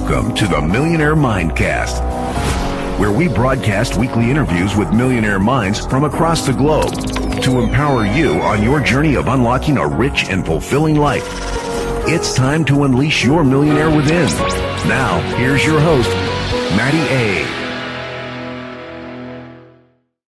Welcome to the Millionaire Mindcast, where we broadcast weekly interviews with millionaire minds from across the globe to empower you on your journey of unlocking a rich and fulfilling life. It's time to unleash your millionaire within. Now, here's your host, Maddie A.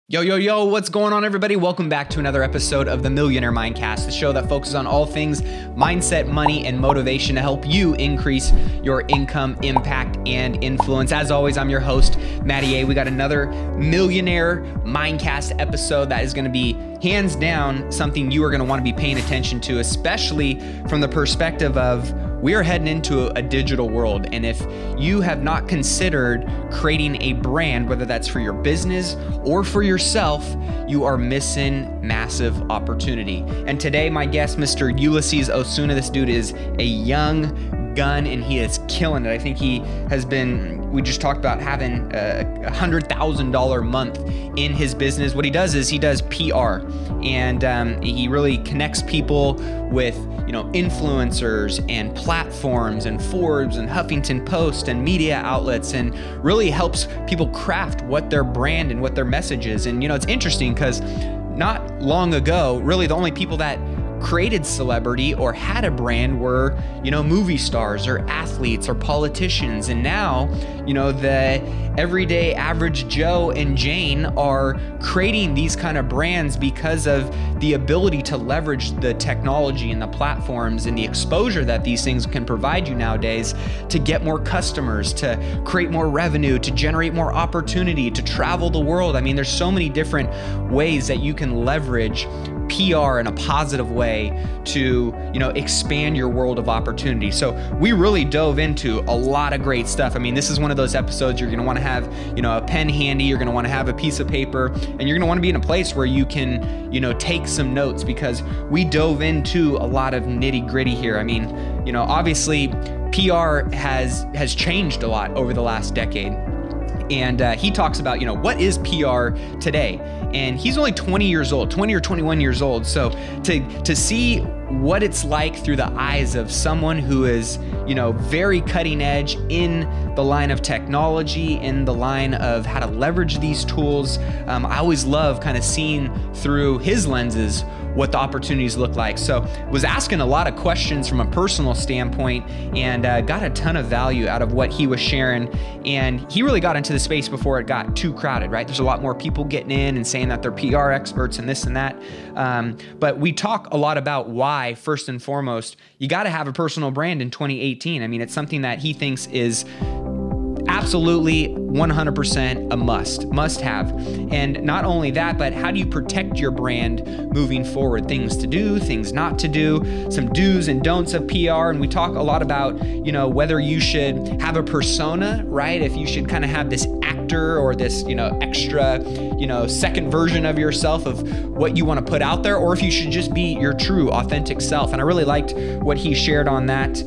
Yo, what's going on, everybody? Welcome back to another episode of the Millionaire Mindcast, the show that focuses on all things mindset, money, and motivation to help you increase your income, impact, and influence. As always, I'm your host, Maddie A. We got another Millionaire Mindcast episode that is going to be hands down something you are going to want to be paying attention to, especially from the perspective of we are heading into a digital world. And if you have not considered creating a brand, whether that's for your business or for yourself, you are missing massive opportunity. And today, my guest, Mr. Ulyses Osuna, this dude is a young gun and he is killing it. I think he has been, we just talked about having a $100,000 month in his business. What he does is he does PR, and he really connects people with, influencers and platforms and Forbes and Huffington Post and media outlets, and really helps people craft what their brand and what their message is. And, it's interesting because not long ago, really the only people that created celebrity or had a brand were, movie stars or athletes or politicians. And now, the everyday average Joe and Jane are creating these kind of brands because of the ability to leverage the technology and the platforms and the exposure that these things can provide you nowadays to get more customers, to create more revenue, to generate more opportunity, to travel the world. I mean, there's so many different ways that you can leverage PR in a positive way to, expand your world of opportunity. So we really dove into a lot of great stuff. I mean, this is one of those episodes you're going to want to have, a pen handy, you're going to want to have a piece of paper, and you're going to want to be in a place where you can, take some notes, because we dove into a lot of nitty gritty here. I mean, obviously PR has changed a lot over the last decade. And he talks about, what is PR today? And he's only 20 or 21 years old. So to see what it's like through the eyes of someone who is, very cutting edge in the line of technology, in the line of how to leverage these tools. I always love kind of seeing through his lenses what the opportunities look like. So was asking a lot of questions from a personal standpoint, and got a ton of value out of what he was sharing. And he really got into the space before it got too crowded, right? There's a lot more people getting in and saying that they're PR experts and this and that. But we talk a lot about why, first and foremost, you got to have a personal brand in 2018. I mean, it's something that he thinks is absolutely 100% a must have. And not only that, but how do you protect your brand moving forward? Things to do, things not to do, some do's and don'ts of PR. And we talk a lot about, whether you should have a persona, right? If you should kind of have this actor or this, extra, second version of yourself of what you want to put out there, or if you should just be your true authentic self. And I really liked what he shared on that.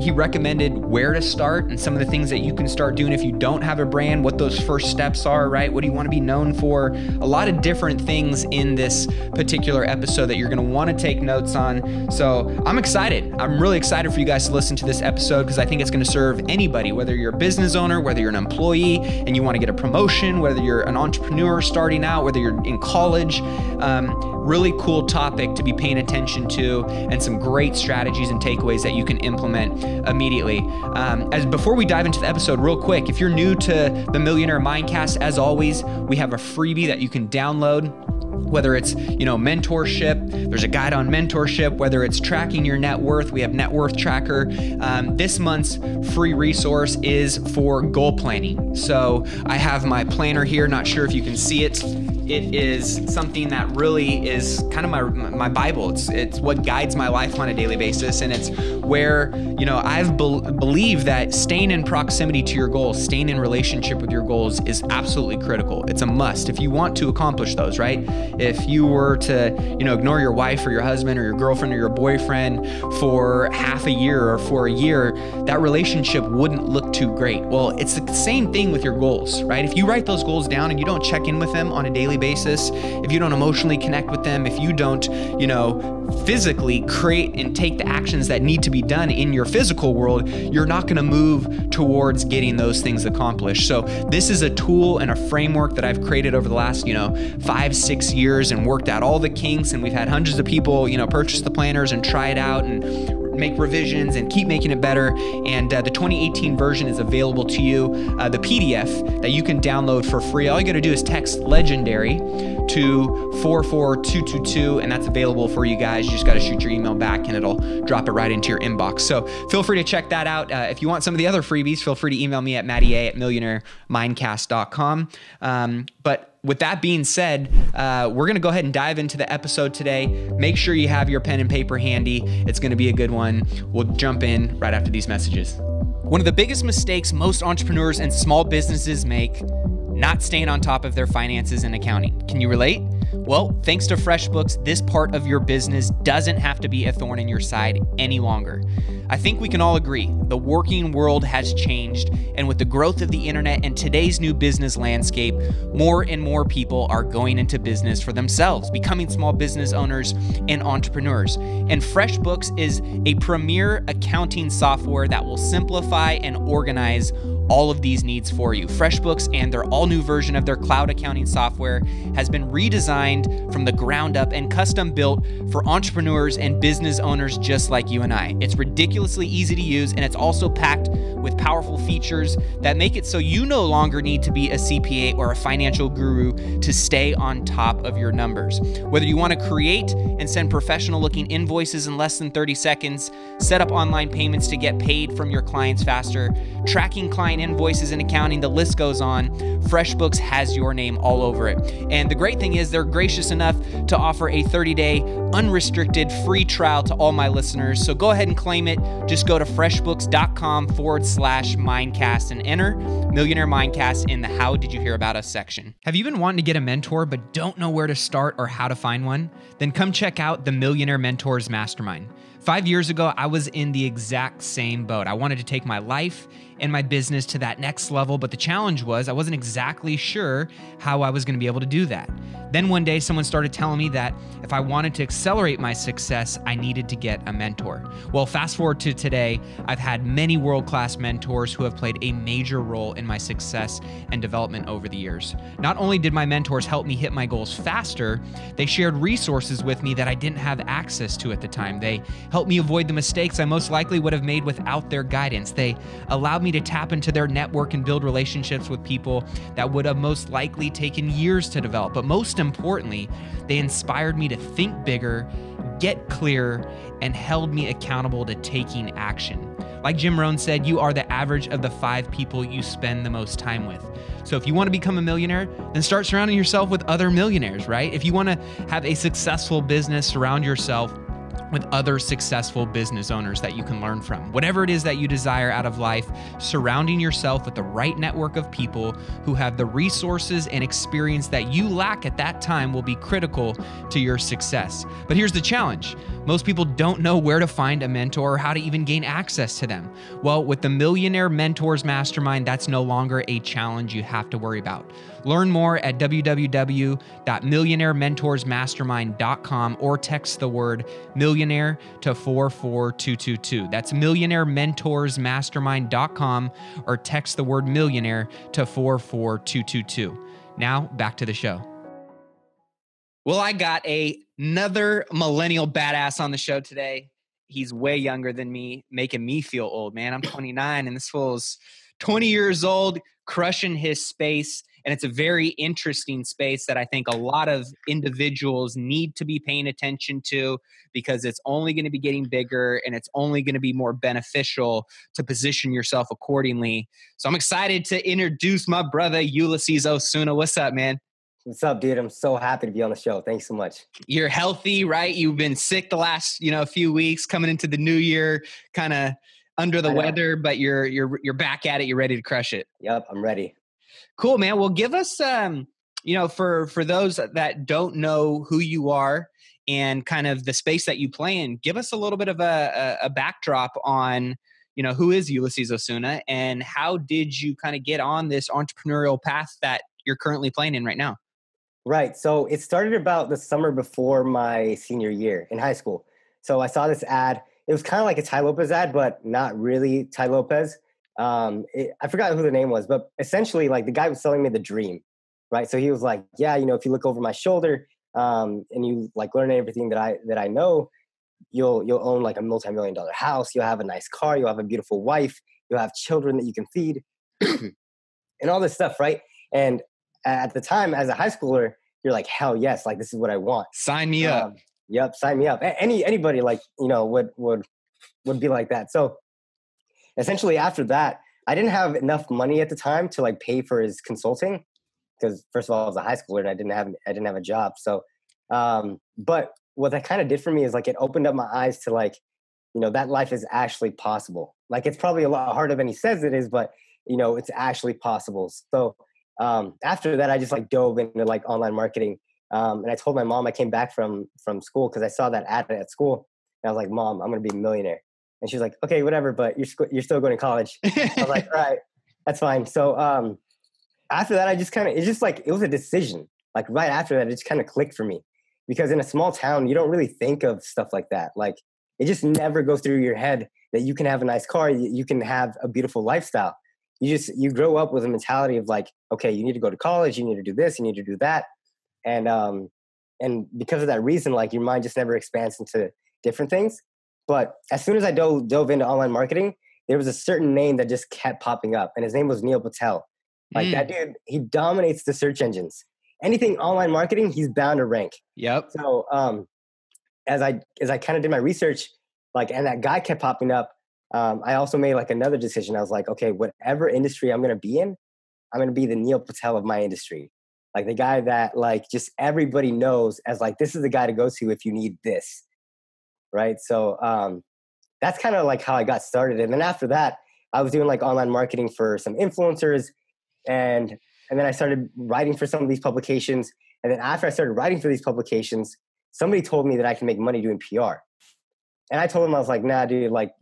He recommended where to start and some of the things that you can start doing if you don't have a brand, what those first steps are, right? What do you want to be known for? A lot of different things in this particular episode that you're going to want to take notes on. So I'm excited. I'm really excited for you guys to listen to this episode, because I think it's going to serve anybody, whether you're a business owner, whether you're an employee and you want to get a promotion, whether you're an entrepreneur starting out, whether you're in college. Really cool topic to be paying attention to, and some great strategies and takeaways that you can implement immediately. As before we dive into the episode, real quick, if you're new to the Millionaire Mindcast, as always, we have a freebie that you can download. Whether it's, mentorship, there's a guide on mentorship, whether it's tracking your net worth, we have Net Worth Tracker. This month's free resource is for goal planning. So I have my planner here, not sure if you can see it. It is something that really is kind of my Bible. It's what guides my life on a daily basis. And it's where, I've believed that staying in proximity to your goals, staying in relationship with your goals is absolutely critical. It's a must if you want to accomplish those, right? If you were to, ignore your wife or your husband or your girlfriend or your boyfriend for half a year or for a year, that relationship wouldn't look too great. Well, it's the same thing with your goals, right? If you write those goals down and you don't check in with them on a daily daily basis, if you don't emotionally connect with them, if you don't, physically create and take the actions that need to be done in your physical world, you're not going to move towards getting those things accomplished. So this is a tool and a framework that I've created over the last, 5-6 years and worked out all the kinks. And we've had hundreds of people, purchase the planners and try it out and make revisions and keep making it better. And the 2018 version is available to you. The PDF that you can download for free. All you got to do is text legendary to 44222, and that's available for you guys. You just got to shoot your email back and it'll drop it right into your inbox. So feel free to check that out. If you want some of the other freebies, feel free to email me at mattia@millionairemindcast.com. But with that being said, we're going to go ahead and dive into the episode today. Make sure you have your pen and paper handy. It's going to be a good one. We'll jump in right after these messages. One of the biggest mistakes most entrepreneurs and small businesses make, not staying on top of their finances and accounting. Can you relate? Well, thanks to FreshBooks, this part of your business doesn't have to be a thorn in your side any longer. I think we can all agree the working world has changed, and with the growth of the internet and today's new business landscape, more and more people are going into business for themselves, becoming small business owners and entrepreneurs. And FreshBooks is a premier accounting software that will simplify and organize all of these needs for you. FreshBooks and their all-new version of their cloud accounting software has been redesigned from the ground up and custom built for entrepreneurs and business owners just like you and I. It's ridiculously easy to use, and it's also packed with powerful features that make it so you no longer need to be a CPA or a financial guru to stay on top of your numbers. Whether you want to create and send professional-looking invoices in less than 30 seconds, set up online payments to get paid from your clients faster, tracking client invoices and accounting, the list goes on. FreshBooks has your name all over it. And the great thing is they're gracious enough to offer a 30-day unrestricted free trial to all my listeners. So go ahead and claim it. Just go to freshbooks.com/mindcast and enter Millionaire Mindcast in the How Did You Hear About Us section. Have you been wanting to get a mentor but don't know where to start or how to find one? Then come check out the Millionaire Mentors Mastermind. 5 years ago, I was in the exact same boat. I wanted to take my life and my business to that next level, but the challenge was I wasn't exactly sure how I was going to be able to do that. Then one day, someone started telling me that if I wanted to accelerate my success, I needed to get a mentor. Well, fast forward to today, I've had many world-class mentors who have played a major role in my success and development over the years. Not only did my mentors help me hit my goals faster, they shared resources with me that I didn't have access to at the time. They helped me avoid the mistakes I most likely would have made without their guidance. They allowed me to tap into their network and build relationships with people that would have most likely taken years to develop. But most importantly, they inspired me to think bigger, get clearer, and held me accountable to taking action. Like Jim Rohn said, you are the average of the 5 people you spend the most time with. So if you want to become a millionaire, then start surrounding yourself with other millionaires, right? If you want to have a successful business, surround yourself with other successful business owners that you can learn from. Whatever it is that you desire out of life, surrounding yourself with the right network of people who have the resources and experience that you lack at that time will be critical to your success. But here's the challenge. Most people don't know where to find a mentor or how to even gain access to them. Well, with the Millionaire Mentors Mastermind, that's no longer a challenge you have to worry about. Learn more at www.millionairementorsmastermind.com or text the word millionaire to 44222. That's millionairementorsmastermind.com or text the word millionaire to 44222. Now back to the show. Well, I got another millennial badass on the show today. He's way younger than me, making me feel old, man. I'm 29 and this fool's 20 years old, crushing his space. And it's a very interesting space that I think a lot of individuals need to be paying attention to because it's only going to be getting bigger and it's only going to be more beneficial to position yourself accordingly. So I'm excited to introduce my brother, Ulyses Osuna. What's up, man? What's up, dude? I'm so happy to be on the show. Thanks so much. You're healthy, right? You've been sick the last, few weeks, coming into the new year, kind of under the weather, but you're back at it. You're ready to crush it. Yep, I'm ready. Cool, man. Well, give us, for those that don't know who you are and kind of the space that you play in, give us a little bit of a backdrop on, who is Ulyses Osuna and how did you kind of get on this entrepreneurial path that you're currently playing in right now? Right. So it started about the summer before my senior year in high school. So I saw this ad. It was kind of like a Ty Lopez ad, but not really Ty Lopez. I forgot who the name was, but essentially, like the guy was selling me the dream, right? So he was like, "Yeah, if you look over my shoulder, and you like learn everything that I know, you'll own like a multi-million-dollar house. You'll have a nice car. You'll have a beautiful wife. You'll have children that you can feed, and all this stuff, right?" And at the time, as a high schooler, you're like, "Hell yes! Like this is what I want." Sign me up. Yep, sign me up. Anybody like would be like that. So essentially, after that, I didn't have enough money at the time to like pay for his consulting because first of all, I was a high schooler and I didn't have a job. So, but what that kind of did for me is like it opened up my eyes to like, that life is actually possible. Like it's probably a lot harder than he says it is, but it's actually possible. So after that, I just like dove into like online marketing. And I told my mom I came back from school because I saw that ad at school. And I was like, "Mom, I'm going to be a millionaire." And she's like, "Okay, whatever, but you're still going to college." I was like, "All right, that's fine." So after that, it was a decision. Like right after that, it just kind of clicked for me because in a small town, you don't really think of stuff like that. Like it just never goes through your head that you can have a nice car, you can have a beautiful lifestyle. You grow up with a mentality of like, okay, you need to go to college, you need to do this, you need to do that. And because of that reason, like your mind just never expands into different things. But as soon as I dove into online marketing, there was a certain name that just kept popping up, and his name was Neil Patel. Like that dude, he dominates the search engines. Anything online marketing, he's bound to rank. Yep. So as I kind of did my research, like, and that guy kept popping up, I also made like another decision. I was like, okay, whatever industry I'm going to be in, I'm going to be the Neil Patel of my industry. Like the guy that like just everybody knows as like, this is the guy to go to if you need this. Right. So that's kind of like how I got started. And then after that, I was doing like online marketing for some influencers. And then I started writing for some of these publications. And then after I started writing for these publications, somebody told me that I can make money doing PR. And I told him, I was like, "Nah, dude, like,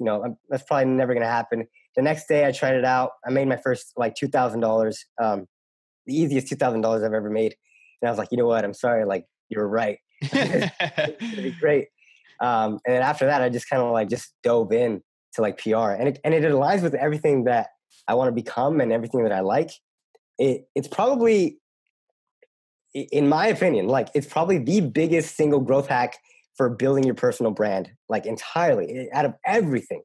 that's probably never going to happen." The next day I tried it out. I made my first like $2,000, the easiest $2,000 I've ever made. And I was like, "You know what? I'm sorry. Like, you were right. It's going to be great." And then after that, I just kind of like just dove in to like PR, and it aligns with everything that I want to become and everything that I like. It's probably, in my opinion, like it's probably the biggest single growth hack for building your personal brand, like entirely out of everything.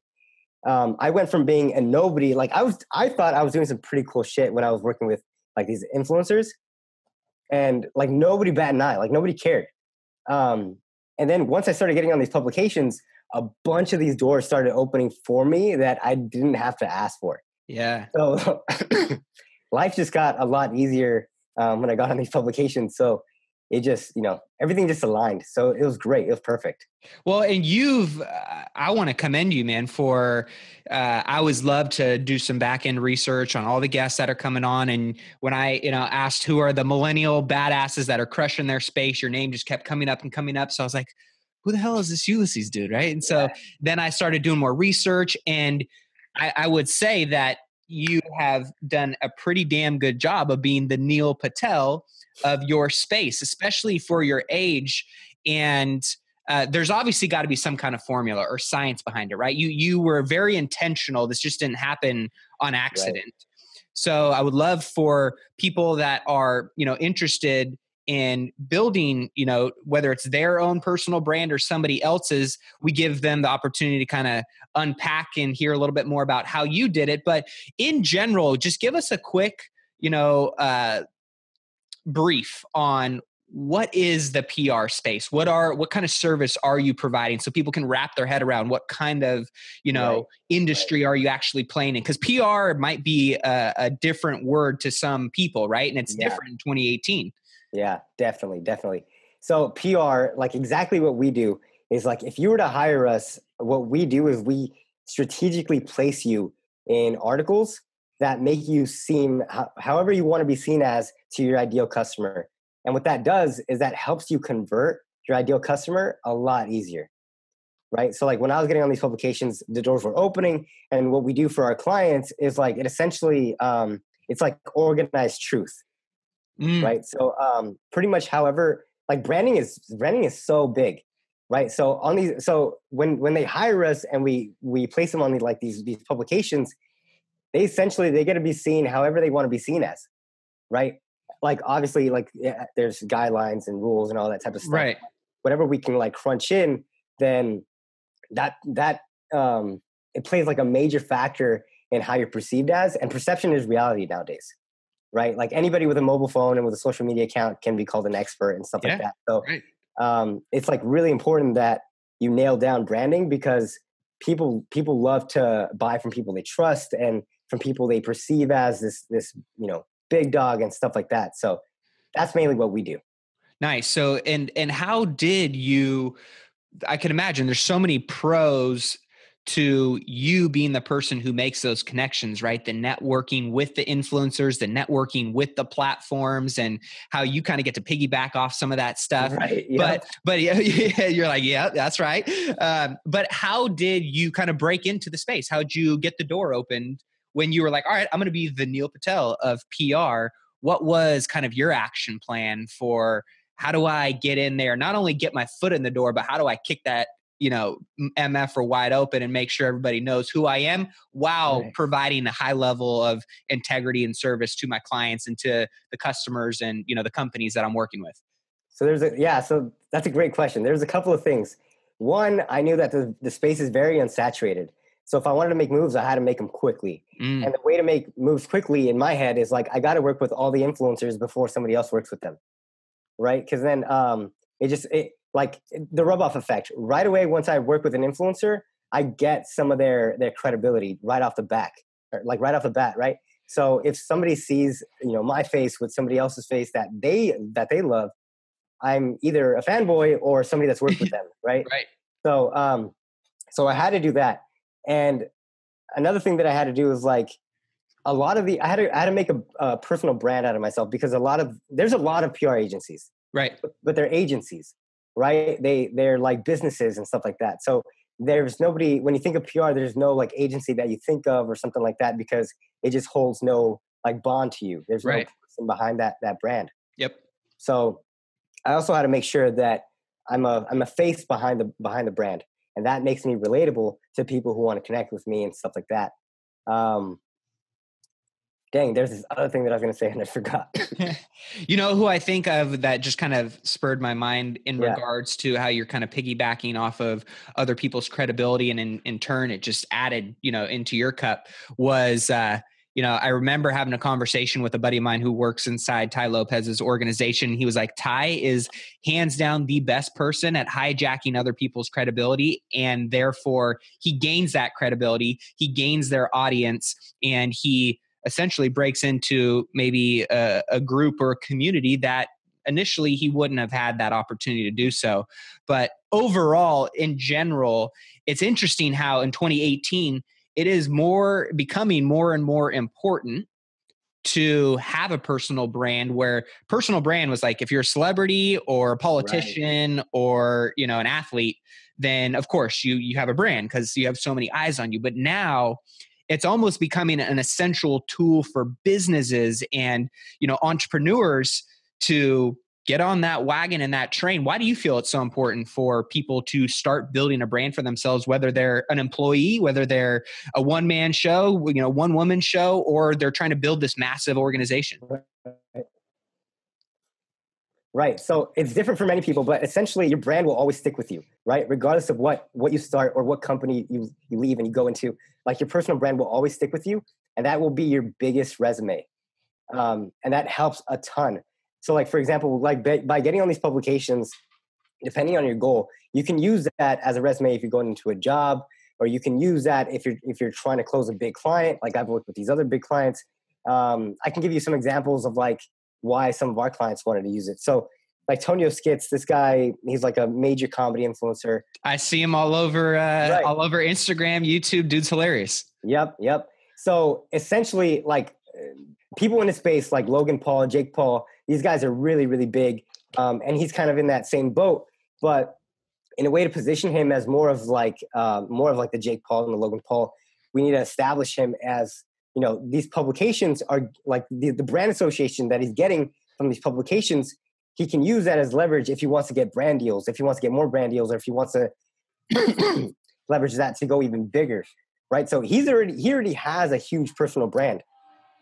I went from being a nobody, like I thought I was doing some pretty cool shit when I was working with like these influencers, and like nobody bat an eye, like nobody cared. And then once I started getting on these publications, a bunch of these doors started opening for me that I didn't have to ask for. Yeah. So life just got a lot easier when I got on these publications. So it just, everything just aligned. So it was great. It was perfect. Well, and I want to commend you, man, for, I always love to do some back end research on all the guests that are coming on. And when I, asked who are the millennial badasses that are crushing their space, your name just kept coming up and coming up. So I was like, who the hell is this Ulyses dude? Right. And so then I started doing more research, and I would say that you have done a pretty damn good job of being the Neil Patel of your space, especially for your age. And there's obviously got to be some kind of formula or science behind it, right? You were very intentional. This just didn't happen on accident. Right. So I would love for people that are, interested in building, whether it's their own personal brand or somebody else's, we give them the opportunity to kind of unpack and hear a little bit more about how you did it. But in general, just give us a quick, brief on what is the PR space? What kind of service are you providing so people can wrap their head around what kind of, industry are you actually playing in? Because PR might be a different word to some people, right? And it's different in 2018. Yeah, definitely. So PR, like exactly what we do is like, if you were to hire us, what we do is we strategically place you in articles that make you seem however you want to be seen as to your ideal customer. And what that does is that helps you convert your ideal customer a lot easier, right? So like when I was getting on these publications, the doors were opening, and what we do for our clients is like, it essentially, it's like organized truth. right? So pretty much, however, like branding is so big, right? So on these, so when they hire us and we place them on these publications, they essentially, they get to be seen however they want to be seen as, right? Like obviously, like there's guidelines and rules and all that type of stuff. Right. Whatever we can like crunch in, then that it plays like a major factor in how you're perceived as, and perception is reality nowadays, right? Like anybody with a mobile phone and with a social media account can be called an expert and stuff like that. So it's like really important that you nail down branding, because people love to buy from people they trust and from people they perceive as this big dog and stuff like that. So that's mainly what we do. Nice. So and how did you? I can imagine there's so many pros to you being the person who makes those connections, right? The networking with the influencers, the networking with the platforms, and how you kind of get to piggyback off some of that stuff. Right. Yep. But yeah, you're like, yeah, that's right. But how did you kind of break into the space? How'd you get the door opened when you were like, all right, I'm going to be the Neil Patel of PR? What was kind of your action plan for how do I get in there, not only get my foot in the door, but how do I kick that, MF or wide open and make sure everybody knows who I am while providing a high level of integrity and service to my clients and to the customers and, the companies that I'm working with? So so that's a great question. There's a couple of things. One, I knew that the space is very unsaturated. So if I wanted to make moves, I had to make them quickly. And the way to make moves quickly in my head is like, I got to work with all the influencers before somebody else works with them. Right. Because then like the rub off effect right away. Once I work with an influencer, I get some of their credibility right off the bat. Right. So if somebody sees, my face with somebody else's face that they love, I'm either a fanboy or somebody that's worked with them. Right. Right. So I had to do that. And another thing that I had to do is like a lot of I had to make a personal brand out of myself, because there's a lot of PR agencies. Right. But they're agencies, right? They're like businesses and stuff like that. So there's nobody, when you think of PR, there's no like agency that you think of or something like that, because it just holds no like bond to you. There's no person behind that brand. Yep. So I also had to make sure that I'm a face behind the brand, and that makes me relatable to people who want to connect with me and stuff like that. Dang, there's this other thing that I was going to say and I forgot. Who I think of that just kind of spurred my mind in regards to how you're kind of piggybacking off of other people's credibility, and in turn, it just added, into your cup was, I remember having a conversation with a buddy of mine who works inside Tai Lopez's organization. He was like, Tai is hands down the best person at hijacking other people's credibility. And therefore he gains that credibility. He gains their audience, and he essentially breaks into maybe a group or a community that initially he wouldn't have had that opportunity to do so. But overall, in general, it's interesting how in 2018, it is becoming more and more important to have a personal brand, where personal brand was like, if you're a celebrity or a politician or, an athlete, then of course you have a brand because you have so many eyes on you. But now it's almost becoming an essential tool for businesses and, entrepreneurs to get on that wagon and that train. Why do you feel it's so important for people to start building a brand for themselves, whether they're an employee, whether they're a one-man show, one-woman show, or they're trying to build this massive organization? Right. So it's different for many people, but essentially your brand will always stick with you, right? Regardless of what you start or what company you leave and you go into, like your personal brand will always stick with you, and that will be your biggest resume. And that helps a ton. So like, for example, like by getting on these publications, depending on your goal, you can use that as a resume if you're going into a job, or you can use that if you're trying to close a big client. Like I've worked with these other big clients. I can give you some examples of like why some of our clients wanted to use it. So like Tonio Skits, this guy, he's like a major comedy influencer. I see him all over Instagram, YouTube. Dude's hilarious. Yep. So essentially, like people in the space, like Logan Paul, Jake Paul, these guys are really, really big. And he's kind of in that same boat, but in a way to position him as more of like the Jake Paul and the Logan Paul, we need to establish him as, these publications are like the brand association that he's getting from these publications, he can use that as leverage if he wants to get brand deals, if he wants to get more brand deals, or if he wants to leverage that to go even bigger, right? So he already has a huge personal brand,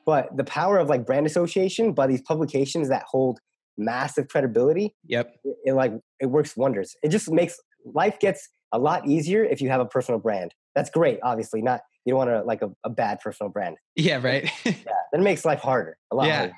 but the power of like brand association by these publications that hold massive credibility, it works wonders. It just makes life gets a lot easier if you have a personal brand. That's great, obviously. Not you don't want a bad personal brand. Yeah, right. That makes life harder, a lot harder.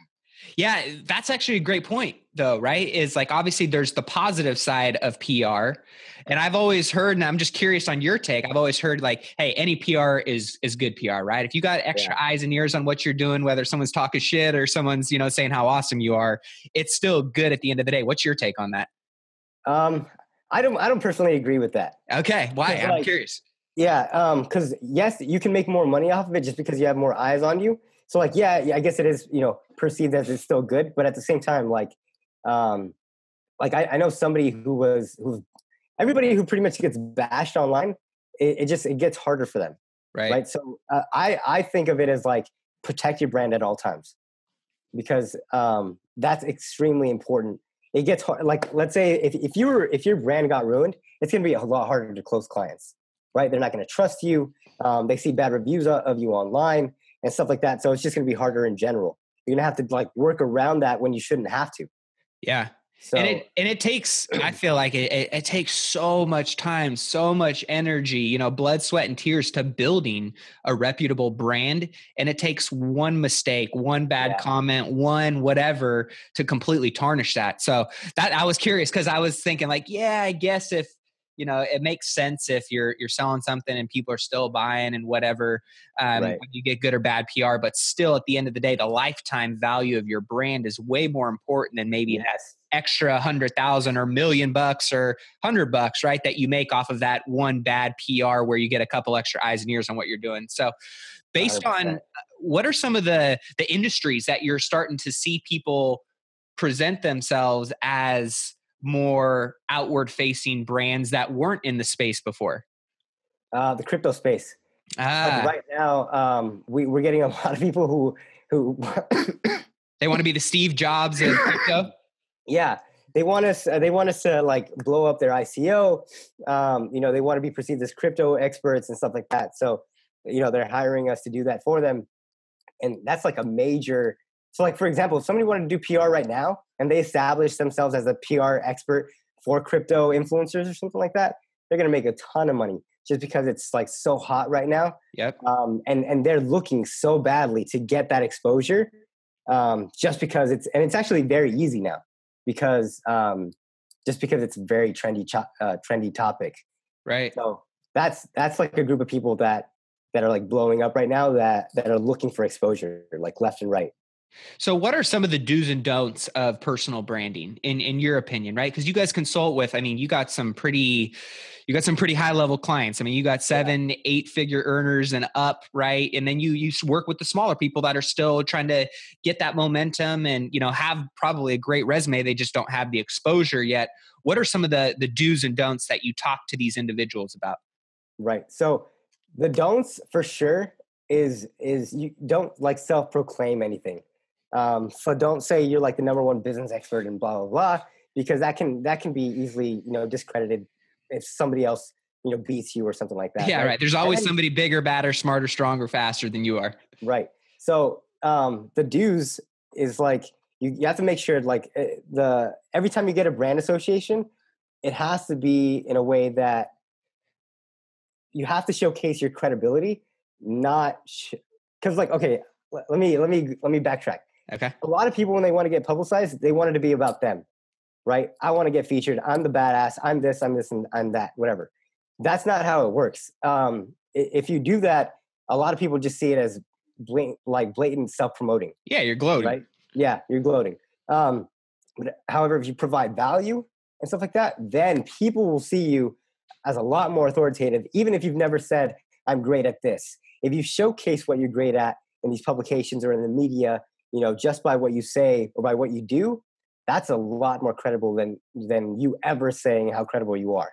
Yeah, that's actually a great point though, right? Is like, obviously there's the positive side of PR. And I've always heard, and I'm just curious on your take, I've always heard like, hey, any PR is good PR, right? If you got extra eyes and ears on what you're doing, whether someone's talking shit or someone's, saying how awesome you are, it's still good at the end of the day. What's your take on that? I don't personally agree with that. Okay. Why? I'm curious. Yeah. Cause yes, you can make more money off of it just because you have more eyes on you. So like, I guess it is, perceived as it's still good, but at the same time, I know somebody who everybody who pretty much gets bashed online, it gets harder for them. Right. So I think of it as like, protect your brand at all times, because that's extremely important. It gets hard. Like, let's say if your brand got ruined, it's going to be a lot harder to close clients, right? They're not going to trust you. They see bad reviews of you online and stuff like that. So it's just going to be harder in general. You're going to have to like work around that when you shouldn't have to. Yeah. So, and it takes, I feel like it takes so much time, so much energy, blood, sweat, and tears to building a reputable brand. And it takes one mistake, one bad comment, one whatever to completely tarnish that. So that I was curious because I was thinking like, I guess if, it makes sense if you're selling something and people are still buying and whatever, when you get good or bad PR, but still at the end of the day, the lifetime value of your brand is way more important than maybe that extra 100,000 or $1 million or $100, right? That you make off of that one bad PR where you get a couple extra eyes and ears on what you're doing. So based 100%. On what are some of the industries that you're starting to see people present themselves as more outward facing brands that weren't in the space before? The crypto space. Like right now, we're getting a lot of people who they want to be the Steve Jobs of crypto. Yeah, they want us to like blow up their ICO. They want to be perceived as crypto experts and stuff like that. So, they're hiring us to do that for them, and that's like a major. So, like for example, if somebody wanted to do PR right now and they establish themselves as a PR expert for crypto influencers or something like that, they're going to make a ton of money just because it's like so hot right now. Yep. And they're looking so badly to get that exposure, just because it's actually very easy now because just because it's a very trendy topic. Right. So that's like a group of people that are like blowing up right now that are looking for exposure like left and right. So what are some of the do's and don'ts of personal branding in your opinion, right? Because you guys consult with, you got some pretty high level clients. You got 7-8 figure earners and up, right? And then you work with the smaller people that are still trying to get that momentum and, have probably a great resume. They just don't have the exposure yet. What are some of the do's and don'ts that you talk to these individuals about? Right. So the don'ts for sure is you don't like self-proclaim anything. So don't say you're like the number one business expert and blah, blah, blah, because that can be easily, discredited if somebody else, beats you or something like that. Yeah. Right. There's always somebody bigger, badder, smarter, stronger, faster than you are. Right. So, the do's is like, you have to make sure like every time you get a brand association, it has to be in a way that you have to showcase your credibility, not because like, okay, let me backtrack. Okay. A lot of people, when they want to get publicized, they want it to be about them, right? I want to get featured. I'm the badass. I'm this, and I'm that, whatever. That's not how it works. If you do that, a lot of people just see it as blatant self-promoting. Yeah, you're gloating. Right? Yeah, you're gloating. However, if you provide value and stuff like that, then people will see you as a lot more authoritative, even if you've never said, I'm great at this. If you showcase what you're great at in these publications or in the media, just by what you say or by what you do, that's a lot more credible than you ever saying how credible you are,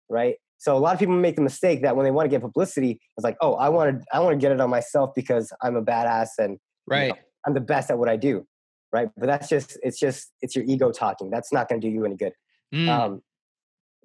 right? So a lot of people make the mistake that when they want to get publicity, it's like, oh, I want to get it on myself because I'm a badass and right. I'm the best at what I do. right? But it's your ego talking. That's not going to do you any good.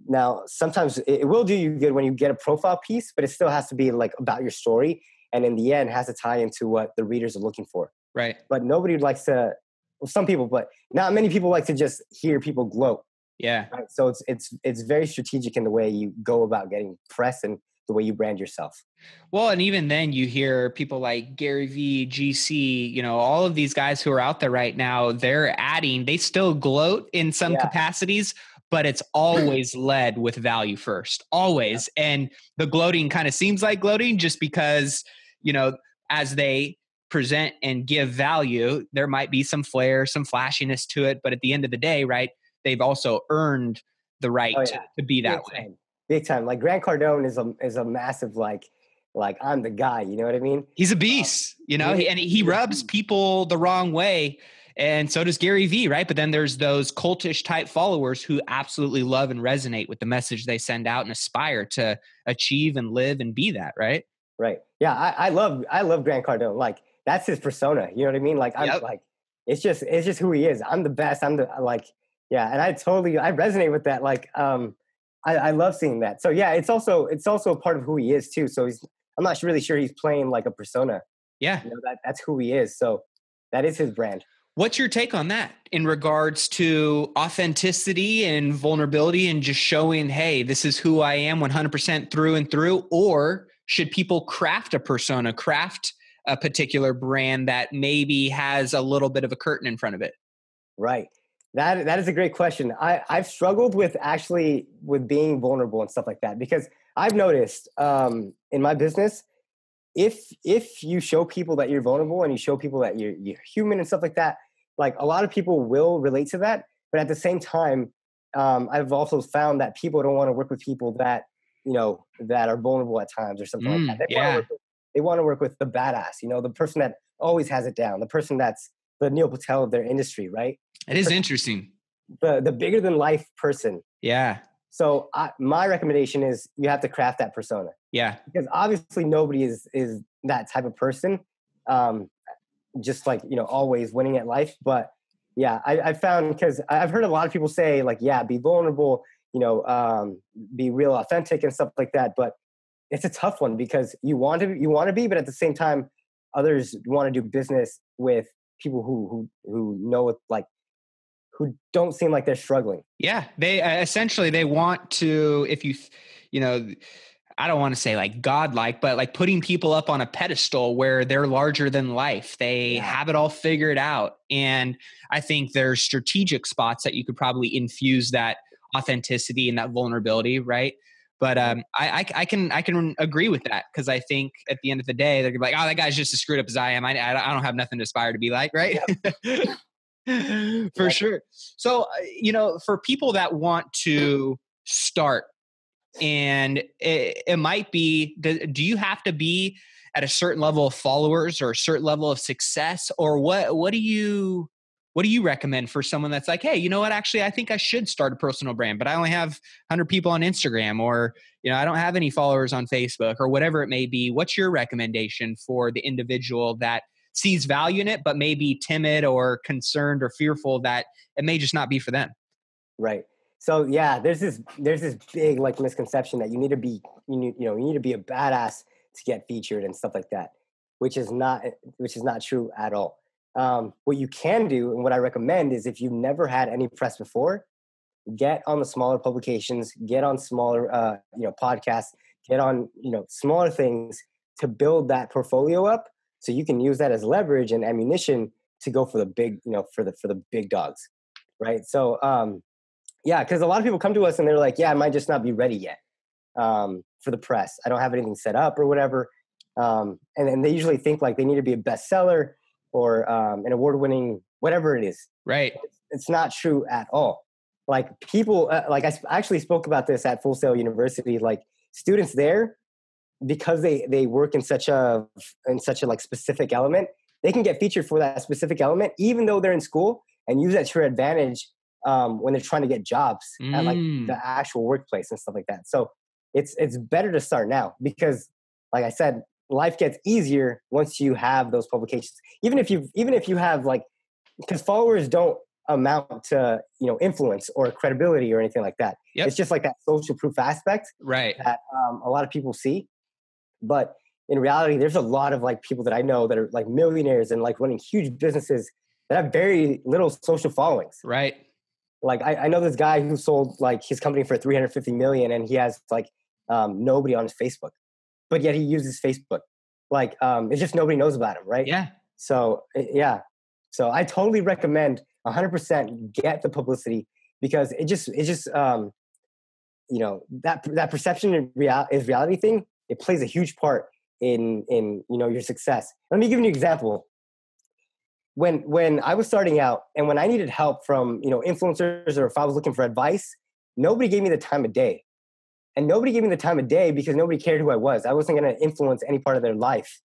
Now, sometimes it will do you good when you get a profile piece, but it still has to be like about your story. And in the end, has to tie into what the readers are looking for. Right. But nobody likes to, well, some people, but not many people like to just hear people gloat. Yeah. Right? So it's very strategic in the way you go about getting press and the way you brand yourself. Well, and even then you hear people like Gary Vee, GC, all of these guys who are out there right now, they still gloat in some capacities, but it's always led with value first, always. Yeah. And the gloating kind of seems like gloating just because, as they present and give value, there might be some flair, some flashiness to it. But at the end of the day, right, they've also earned the right to be that way. Big time. Like Grant Cardone is a massive, like I'm the guy, you know what I mean? He's a beast, and he rubs people the wrong way. And so does Gary Vee, right? But then there's those cultish type followers who absolutely love and resonate with the message they send out and aspire to achieve and live and be that, right? Right. Yeah. I love Grant Cardone. Like that's his persona. You know what I mean? Like I'm like, it's just who he is. I'm the best. And I resonate with that. Like, I love seeing that. So yeah, it's also a part of who he is too. So I'm not really sure he's playing like a persona. Yeah. That's who he is. So that is his brand. What's your take on that in regards to authenticity and vulnerability and just showing, hey, this is who I am 100% through and through? Or should people craft a persona, craft a particular brand that maybe has a little bit of a curtain in front of it? Right. That is a great question. I've struggled with being vulnerable and stuff like that, because I've noticed in my business, if you show people that you're vulnerable and you show people that you're human and stuff like that, like a lot of people will relate to that. But at the same time, I've also found that people don't want to work with people that, that are vulnerable at times or something like that. They want to work with the badass, the person that always has it down, the person that's the Neil Patel of their industry, right? It is interesting. The bigger than life person. Yeah. So my recommendation is you have to craft that persona. Yeah. Because obviously nobody is that type of person. Just like, always winning at life. But yeah, I found, because I've heard a lot of people say like, yeah, be vulnerable, be real authentic and stuff like that. But it's a tough one because you want to be, but at the same time, others want to do business with people who know it, like, who don't seem like they're struggling. Yeah. They essentially, they want to, if I don't want to say like godlike, but like putting people up on a pedestal where they're larger than life. They have it all figured out. And I think there's strategic spots that you could probably infuse that authenticity and that vulnerability. Right. But I can agree with that, because I think at the end of the day, they're gonna be like, oh, that guy's just as screwed up as I am. I don't have nothing to aspire to be like, right? Yep. For sure. So, for people that want to start, and it might be, do you have to be at a certain level of followers or a certain level of success, or what do you recommend for someone that's like, hey, you know what, actually, I think I should start a personal brand, but I only have 100 people on Instagram, or, I don't have any followers on Facebook, or whatever it may be. What's your recommendation for the individual that sees value in it, but may be timid or concerned or fearful that it may just not be for them? Right. So yeah, there's this big like misconception that you need to be a badass to get featured and stuff like that, which is not true at all. What you can do, and what I recommend, is if you've never had any press before, get on the smaller publications, get on smaller podcasts, get on smaller things to build that portfolio up, so you can use that as leverage and ammunition to go for the big for the big dogs, right? So yeah, because a lot of people come to us and they're like, yeah, I might just not be ready yet for the press. I don't have anything set up or whatever. And they usually think like they need to be a bestseller or an award-winning, whatever it is. Right. It's not true at all. Like people, like I actually spoke about this at Full Sail University, like students there, because they work in such a like specific element, they can get featured for that specific element, even though they're in school, and use that to their advantage when they're trying to get jobs at like the actual workplace and stuff like that. So it's better to start now, because like I said, life gets easier once you have those publications. Even if you have like because followers don't amount to, influence or credibility or anything like that. Yep. It's just like that social proof aspect Right. that a lot of people see. But in reality, there's a lot of like people that I know that are like millionaires and like running huge businesses that have very little social followings. Right. Like I know this guy who sold like his company for 350 million and he has like nobody on his Facebook, but yet he uses Facebook. Like it's just nobody knows about him, right? Yeah. So yeah. So I totally recommend 100% get the publicity because it just that perception is reality thing. It plays a huge part in your success. Let me give you an example. When I was starting out and when I needed help from influencers or if I was looking for advice, nobody gave me the time of day. And nobody gave me the time of day because nobody cared who I was. I wasn't going to influence any part of their life,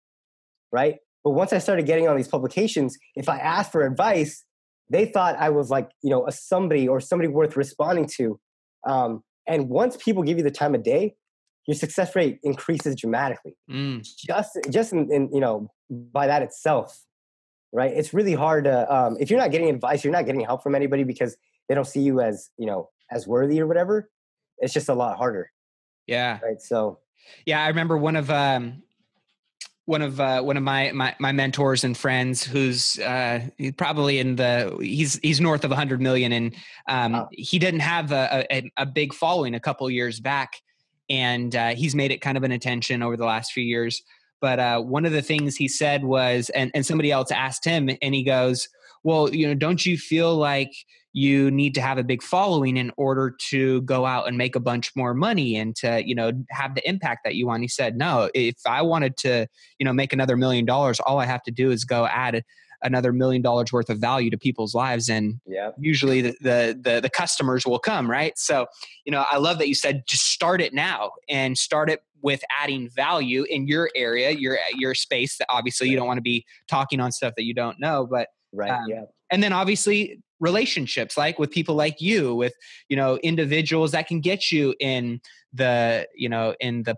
right? But once I started getting on these publications, if I asked for advice, they thought I was like, a somebody or somebody worth responding to. And once people give you the time of day, your success rate increases dramatically. Just in by that itself, right? It's really hard to, if you're not getting advice, you're not getting help from anybody because they don't see you as, as worthy or whatever. It's just a lot harder. Yeah. Right. So, yeah, I remember one of my mentors and friends who's probably he's north of 100 million and he didn't have a big following a couple years back and he's made it kind of an attention over the last few years. But one of the things he said was, and somebody else asked him and he goes, well, don't you feel like you need to have a big following in order to go out and make a bunch more money and to, have the impact that you want? He said, no, if I wanted to, make another $1 million, all I have to do is go add another $1 million worth of value to people's lives. And usually the customers will come. Right. So, I love that you said, just start it now and start it with adding value in your area, your space that obviously you don't want to be talking on stuff that you don't know, but and then obviously relationships like with people like you, with, individuals that can get you in the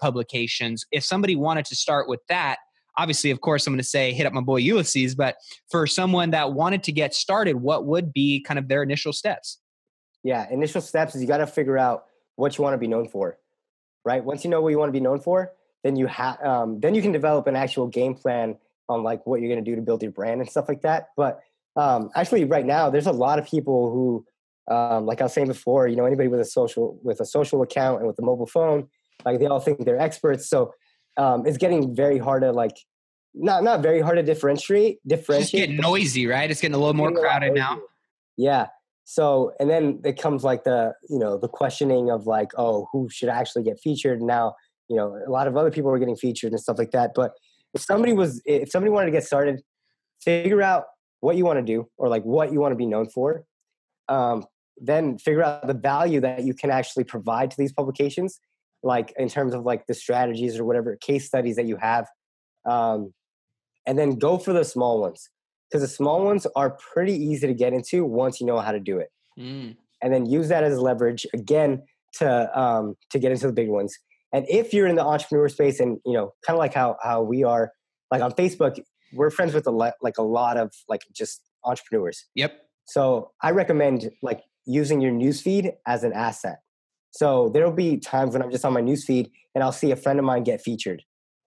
publications. If somebody wanted to start with that, obviously, of course, I'm going to say, hit up my boy Ulysses, but for someone that wanted to get started, what would be kind of their initial steps? Yeah. Initial steps is you got to figure out what you want to be known for, right? Once you know what you want to be known for, then you can develop an actual game plan on like what you're going to do to build your brand and stuff like that. But actually right now, there's a lot of people who, like I was saying before, anybody with a social account and with a mobile phone, like they all think they're experts. So it's getting very hard to like, not very hard to differentiate. It's just getting noisy, right? It's getting a little more crowded now. Yeah. So, and then it comes like the questioning of like, oh, who should actually get featured? Now, a lot of other people are getting featured and stuff like that. But if somebody wanted to get started, figure out what you want to do or like what you want to be known for. Then figure out the value that you can actually provide to these publications, like in terms of like the strategies or whatever case studies that you have. And then go for the small ones because the small ones are pretty easy to get into once you know how to do it. And then use that as leverage again to get into the big ones. And if you're in the entrepreneur space and, kind of like how we are, like on Facebook, we're friends with a lot of like just entrepreneurs. Yep. So I recommend like using your newsfeed as an asset. So there'll be times when I'm just on my newsfeed and I'll see a friend of mine get featured.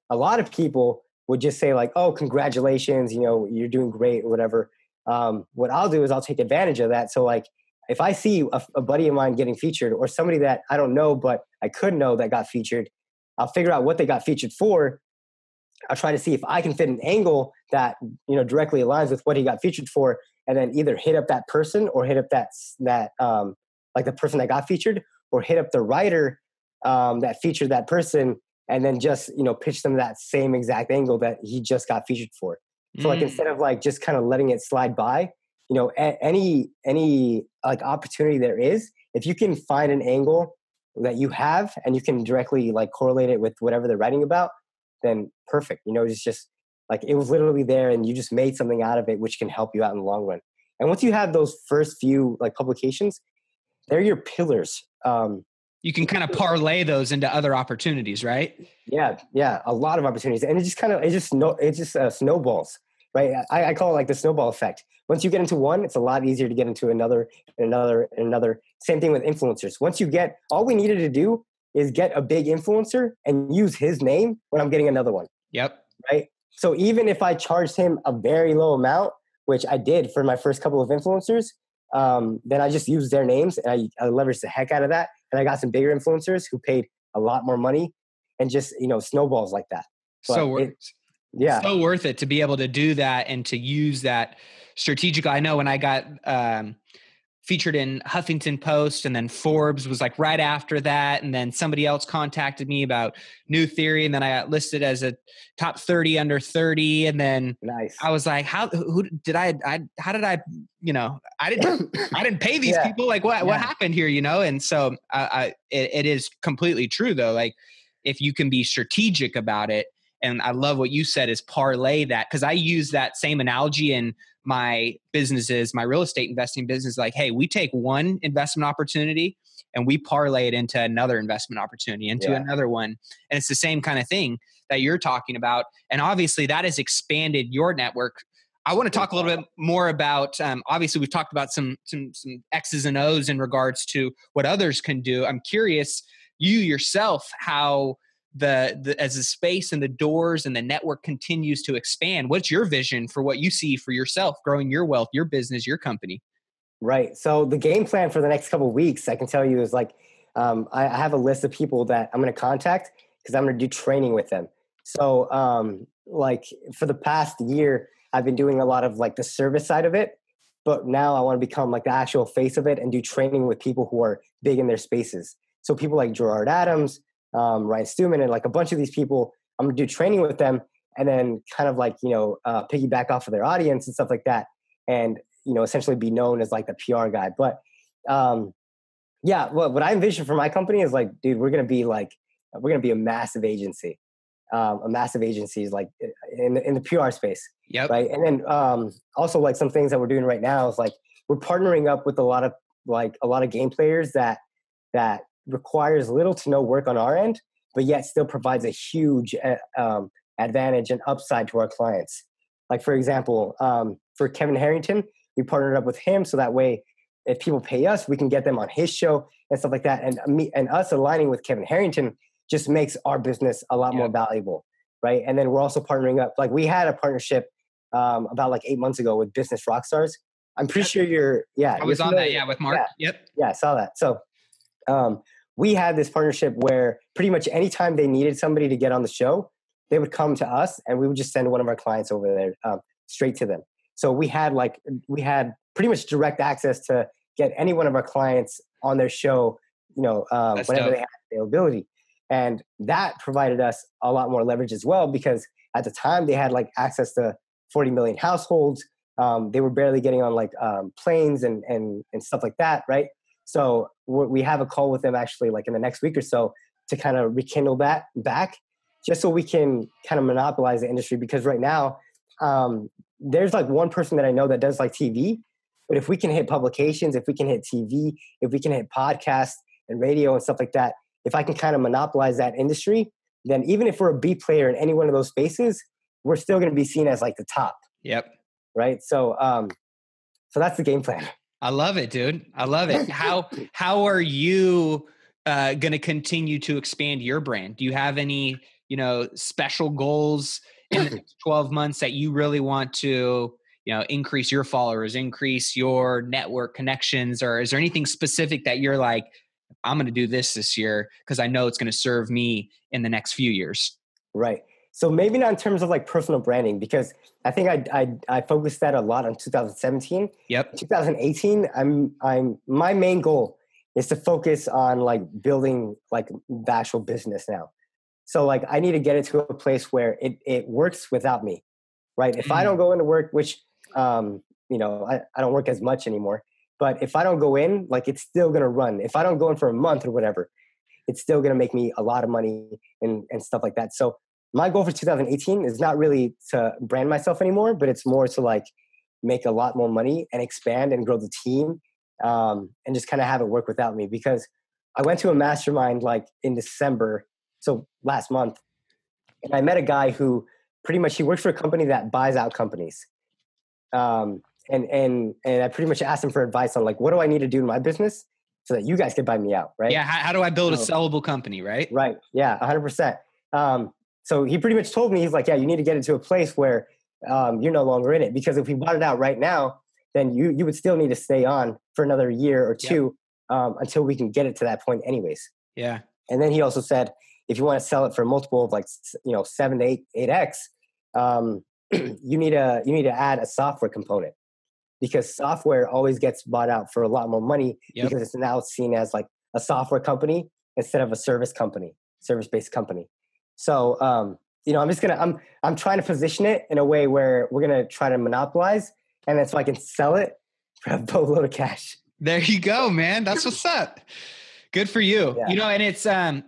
A lot of people would just say like, oh, congratulations, you're doing great or whatever. What I'll do is I'll take advantage of that. So like if I see a buddy of mine getting featured or somebody that I don't know, but I could know that got featured, I'll figure out what they got featured for. I'll try to see if I can fit an angle that, directly aligns with what he got featured for, and then either hit up that person or hit up that like the person that got featured, or hit up the writer that featured that person, and then just, pitch them that same exact angle that he just got featured for. So like instead of like just kind of letting it slide by, any like opportunity there is, if you can find an angle that you have and you can directly like correlate it with whatever they're writing about, then perfect. It's just like it was literally there and you just made something out of it, which can help you out in the long run. And once you have those first few like publications, they're your pillars. You can kind of parlay those into other opportunities, right? Yeah. A lot of opportunities. And it just snowballs. right? I call it like the snowball effect. Once you get into one, it's a lot easier to get into another, and another, and another. Same thing with influencers. Once you get, all we needed to do is get a big influencer and use his name when I'm getting another one. Yep. Right. So even if I charged him a very low amount, which I did for my first couple of influencers, then I just used their names and I leveraged the heck out of that. And I got some bigger influencers who paid a lot more money and just, snowballs like that. But so worth it to be able to do that and to use that strategically. I know when I got featured in Huffington Post, and then Forbes was like right after that, and then somebody else contacted me about New Theory, and then I got listed as a top 30 under 30, and then nice. I was like, I didn't pay these people. Like what happened here, And so it is completely true though. Like if you can be strategic about it, and I love what you said is parlay that, because I use that same analogy in my businesses, my real estate investing business. Like, hey, we take one investment opportunity and we parlay it into another investment opportunity, into another one. And it's the same kind of thing that you're talking about. And obviously that has expanded your network. I want to talk a little bit more about, obviously we've talked about some X's and O's in regards to what others can do. I'm curious, you yourself, how as the space and the doors and the network continues to expand, what's your vision for what you see for yourself, growing your wealth, your business, your company? Right. So the game plan for the next couple of weeks, I can tell you, is like, I have a list of people that I'm going to contact because I'm going to do training with them. So like for the past year, I've been doing a lot of like the service side of it, but now I want to become like the actual face of it and do training with people who are big in their spaces. So people like Gerard Adams, Ryan Stewman, and like a bunch of these people, I'm gonna do training with them, and then kind of like piggyback off of their audience and stuff like that, and essentially be known as like the PR guy. But what I envision for my company is like, dude, we're gonna be a massive agency. A massive agency is like in the PR space. Yep. Right. And then also like some things that we're doing right now is like we're partnering up with a lot of game players that requires little to no work on our end, but yet still provides a huge advantage and upside to our clients. Like for example, for Kevin Harrington, we partnered up with him so that way if people pay us, we can get them on his show and stuff like that. And us aligning with Kevin Harrington just makes our business a lot more valuable, right? And then we're also partnering up. Like we had a partnership about like 8 months ago with Business Rockstars. I'm pretty sure I was on that, with Mark. Yep. Yeah, I saw that. So we had this partnership where pretty much anytime they needed somebody to get on the show, they would come to us and we would just send one of our clients over there straight to them. So we had pretty much direct access to get any one of our clients on their show, whenever they had availability. And that provided us a lot more leverage as well, because at the time they had like access to 40 million households. They were barely getting on like planes and stuff like that, right? So we have a call with them actually like in the next week or so to kind of rekindle that back, just so we can kind of monopolize the industry. Because right now there's like one person that I know that does like TV, but if we can hit publications, if we can hit TV, if we can hit podcasts and radio and stuff like that, if I can kind of monopolize that industry, then even if we're a B player in any one of those spaces, we're still going to be seen as like the top. Yep. Right. So that's the game plan. I love it, dude. I love it. How are you going to continue to expand your brand? Do you have any, special goals in the next 12 months that you really want to, increase your followers, increase your network connections, or is there anything specific that you're like, I'm going to do this year because I know it's going to serve me in the next few years? Right. So maybe not in terms of like personal branding, because I think I focused that a lot on 2017. Yep. 2018, my main goal is to focus on like building like the actual business now. So like I need to get it to a place where it works without me, right? If I don't go into work, which I don't work as much anymore, but if I don't go in, like it's still going to run. If I don't go in for a month or whatever, it's still going to make me a lot of money and stuff like that. So my goal for 2018 is not really to brand myself anymore, but it's more to like make a lot more money and expand and grow the team and just kind of have it work without me. Because I went to a mastermind like in December, so last month, and I met a guy who pretty much he works for a company that buys out companies. And I pretty much asked him for advice on like, what do I need to do in my business so that you guys can buy me out, right? Yeah. How do I build a sellable company, right? Right. Yeah, 100%. So he pretty much told me, he's like, yeah, you need to get into a place where you're no longer in it, because if we bought it out right now, then you would still need to stay on for another year or two until we can get it to that point anyways. Yeah. And then he also said, if you want to sell it for a multiple of like, 7 to 8x, you need to add a software component, because software always gets bought out for a lot more money because it's now seen as like a software company instead of a service-based company. So, I'm trying to position it in a way where we're going to try to monopolize, and then so I can sell it for a boatload of cash. There you go, man. That's what's up. Good for you. Yeah. And it's, I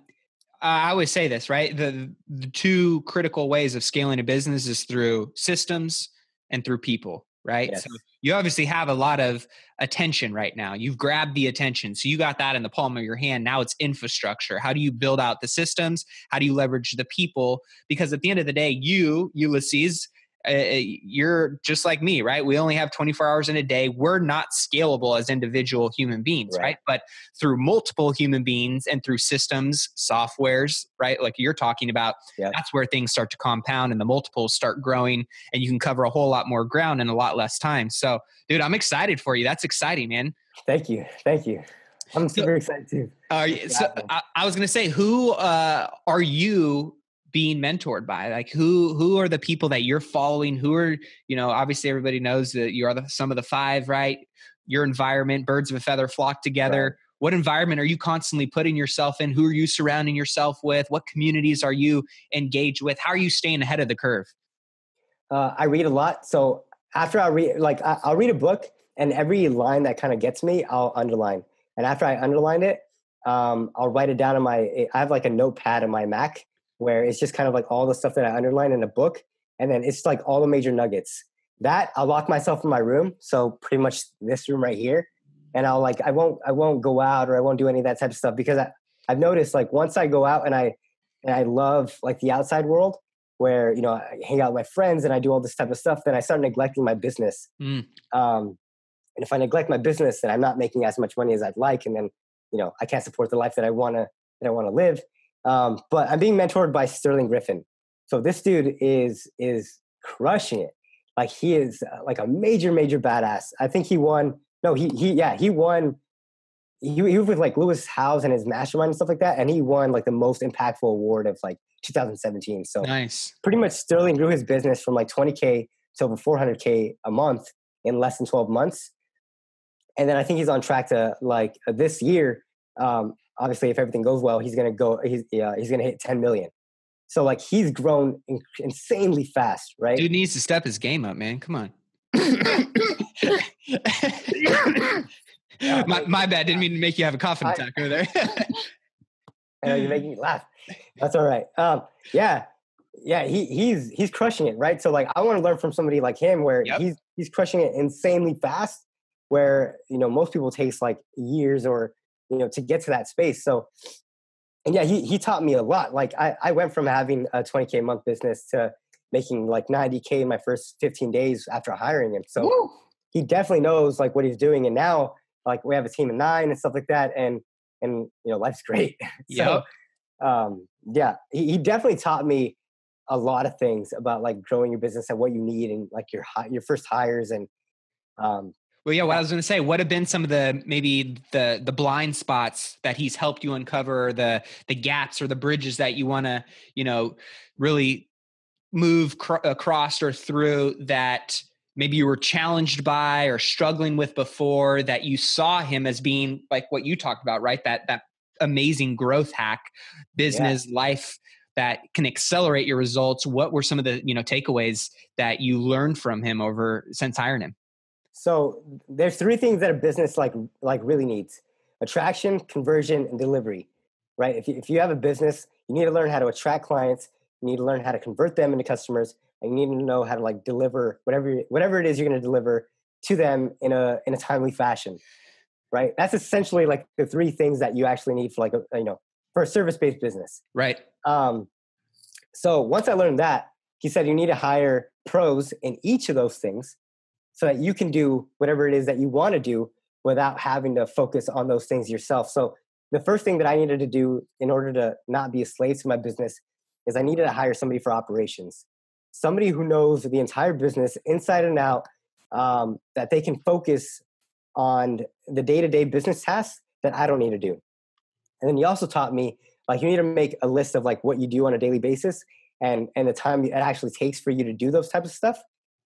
always say this, right? The two critical ways of scaling a business is through systems and through people, right? Yes. So you obviously have a lot of attention right now. You've grabbed the attention. So you got that in the palm of your hand. Now it's infrastructure. How do you build out the systems? How do you leverage the people? Because at the end of the day, Ulysses, you're just like me, right? We only have 24 hours in a day. We're not scalable as individual human beings, right? But through multiple human beings and through systems, softwares, right? Like you're talking about, that's where things start to compound and the multiples start growing, and you can cover a whole lot more ground in a lot less time. So, dude, I'm excited for you. That's exciting, man. Thank you. I'm super excited too. I was going to say, who are you being mentored by? Like who are the people that you're following? Who are, obviously everybody knows that you are some of the five, right? Your environment, birds of a feather flock together. Right. What environment are you constantly putting yourself in? Who are you surrounding yourself with? What communities are you engaged with? How are you staying ahead of the curve? I read a lot. So after I read, I'll read a book, and every line that kind of gets me, I'll underline. And after I underline it, I'll write it down I have like a notepad on my Mac, where it's just kind of like all the stuff that I underlined in a book. And then it's like all the major nuggets that I'll lock myself in my room. So pretty much this room right here. And I won't go out, or I won't do any of that type of stuff, because I've noticed like once I go out and I love like the outside world where, I hang out with my friends and I do all this type of stuff, then I start neglecting my business. And if I neglect my business, then I'm not making as much money as I'd like. And then, I can't support the life that I want to live. But I'm being mentored by Sterling Griffin. So this dude is crushing it. Like he is like a major badass. I think he won. No, he won. He was with like Lewis Howes and his mastermind and stuff like that. And he won like the most impactful award of like 2017. So nice. Pretty much Sterling grew his business from like 20K to over 400K a month in less than 12 months. And then I think he's on track to like this year. Obviously, if everything goes well, he's going to hit 10 million. So like he's grown insanely fast, right? Dude needs to step his game up, man. Come on. My bad. Didn't mean to make you have a coughing attack over there. I know you're making me laugh. That's all right. He's crushing it, right? So like I want to learn from somebody like him where he's crushing it insanely fast, where most people takes like years or to get to that space. So, and he taught me a lot. Like I went from having a 20K a month business to making like 90K in my first 15 days after hiring him. So he definitely knows like what he's doing. And now like we have a team of 9 and stuff like that. And life's great. So, he definitely taught me a lot of things about like growing your business and what you need and like your first hires and, well, yeah, what I was going to say, what have been some of maybe the blind spots that he's helped you uncover, the gaps or the bridges that you want to, really move across or through that maybe you were challenged by or struggling with before, that you saw him as being like what you talked about, right? That amazing growth hack, business, life that can accelerate your results. What were some of the, takeaways that you learned from him since hiring him? So there's 3 things that a business like really needs: attraction, conversion, and delivery, right? If you have a business, you need to learn how to attract clients. You need to learn how to convert them into customers, and you need to know how to like deliver whatever it is you're going to deliver to them in a timely fashion, right? That's essentially like the 3 things that you actually need for like for a service-based business, right? So once I learned that, he said you need to hire pros in each of those things so that you can do whatever it is that you want to do without having to focus on those things yourself. So the first thing that I needed to do in order to not be a slave to my business is I needed to hire somebody for operations, somebody who knows the entire business inside and out, that they can focus on the day-to-day business tasks that I don't need to do. And then he also taught me, like, you need to make a list of like what you do on a daily basis and the time it actually takes for you to do those types of stuff.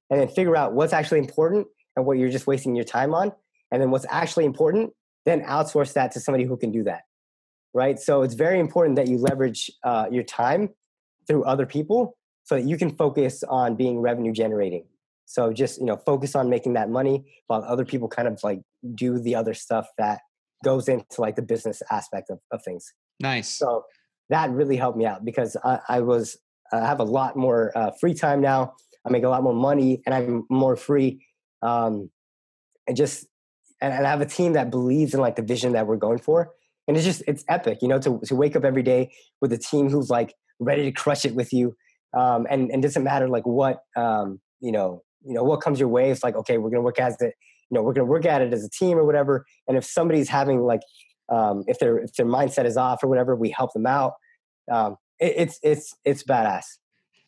And then figure out what's actually important and what you're just wasting your time on. And then what's actually important, then outsource that to somebody who can do that. Right. So it's very important that you leverage your time through other people so that you can focus on being revenue generating. So just, focus on making that money while other people kind of like do the other stuff that goes into like the business aspect of things. Nice. So that really helped me out because I have a lot more free time now. I make a lot more money and I'm more free. And I have a team that believes in like the vision that we're going for. And it's epic, to wake up every day with a team who's like ready to crush it with you. And it doesn't matter like what, what comes your way. It's like, okay, we're going to work as it, we're going to work at it as a team or whatever. And if somebody's having like, if their mindset is off or whatever, we help them out. It's badass.